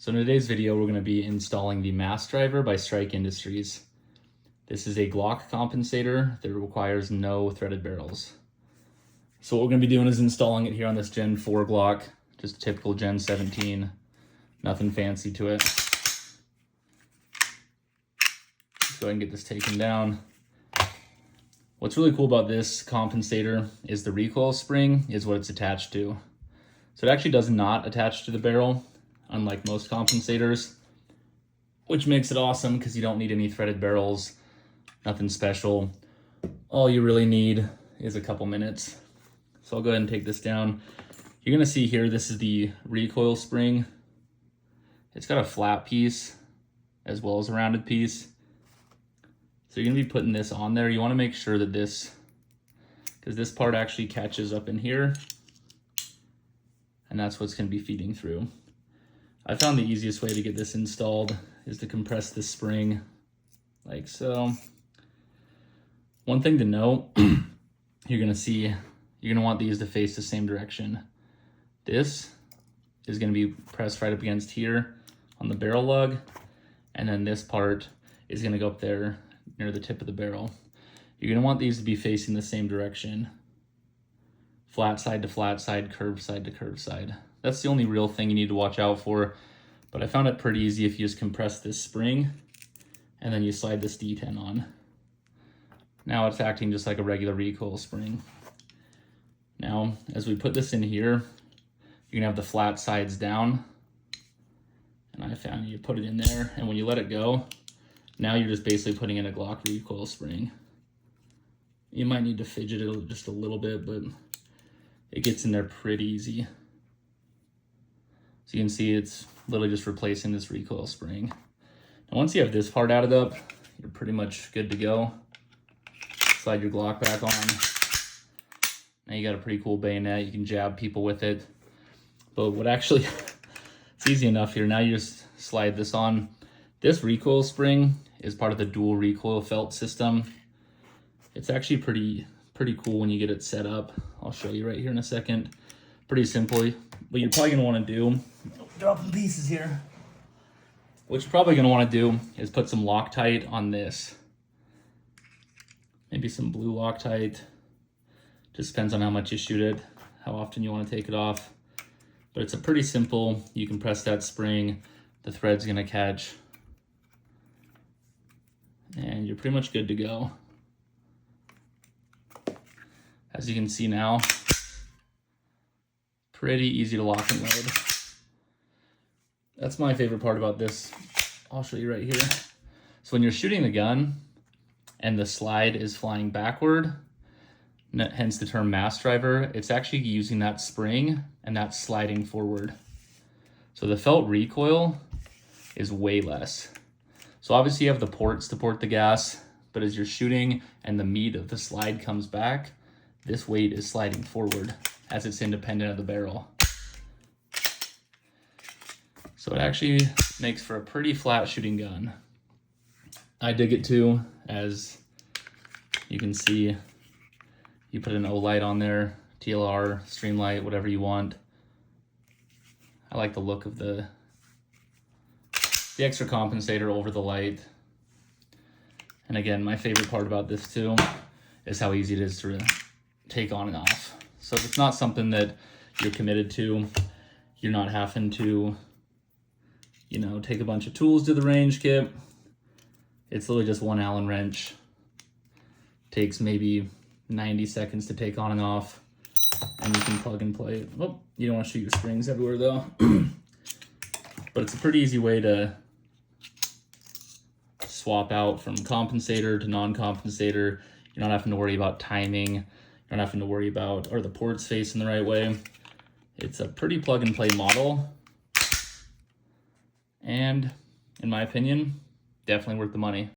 So in today's video, we're going to be installing the mass driver by Strike Industries. This is a Glock compensator that requires no threaded barrels. So what we're going to be doing is installing it here on this Gen 4 Glock, just a typical Gen 17, nothing fancy to it. Let's go ahead and get this taken down. What's really cool about this compensator is the recoil spring is what it's attached to. So it actually does not attach to the barrel, unlike most compensators, which makes it awesome because you don't need any threaded barrels, nothing special. All you really need is a couple minutes. So I'll go ahead and take this down. You're gonna see here, this is the recoil spring. It's got a flat piece as well as a rounded piece. So you're gonna be putting this on there. You wanna make sure that because this part actually catches up in here, and that's what's gonna be feeding through. I found the easiest way to get this installed is to compress this spring like so. One thing to note, you're gonna want these to face the same direction. This is gonna be pressed right up against here on the barrel lug, and then this part is gonna go up there near the tip of the barrel. You're gonna want these to be facing the same direction. Flat side to flat side, curved side to curved side. That's the only real thing you need to watch out for, but I found it pretty easy if you just compress this spring and then you slide this D10 on. Now it's acting just like a regular recoil spring. Now, as we put this in here, you're gonna have the flat sides down, and I found you put it in there, and when you let it go, now you're just basically putting in a Glock recoil spring. You might need to fidget it just a little bit, but it gets in there pretty easy. So you can see it's literally just replacing this recoil spring. And once you have this part added up, you're pretty much good to go. Slide your Glock back on. Now you got a pretty cool bayonet. You can jab people with it. But what actually, it's easy enough here. Now you just slide this on. This recoil spring is part of the dual recoil felt system. It's actually pretty cool when you get it set up. I'll show you right here in a second. Pretty simply. What you're probably gonna wanna do, dropping pieces here. What you're probably gonna wanna do is put some Loctite on this. Maybe some blue Loctite. Just depends on how much you shoot it, how often you wanna take it off. But it's a pretty simple, you can press that spring, the thread's gonna catch, and you're pretty much good to go. As you can see now, pretty easy to lock and load. That's my favorite part about this. I'll show you right here. So when you're shooting the gun and the slide is flying backward, hence the term mass driver, it's actually using that spring and that's sliding forward. So the felt recoil is way less. So obviously you have the ports to port the gas, but as you're shooting and the meat of the slide comes back, this weight is sliding forward as it's independent of the barrel. So it actually makes for a pretty flat shooting gun. I dig it too, as you can see, you put an O-light on there, TLR, Streamlight, whatever you want. I like the look of the extra compensator over the light. And again, my favorite part about this too is how easy it is to take on and off. So if it's not something that you're committed to, you're not having to, take a bunch of tools to the range kit. It's literally just one Allen wrench. Takes maybe 90 seconds to take on and off, and you can plug and play. Oh, you don't want to shoot your springs everywhere though. But it's a pretty easy way to swap out from compensator to non-compensator. You're not having to worry about timing. You're not having to worry about, are the ports facing the right way? It's a pretty plug and play model. And in my opinion, definitely worth the money.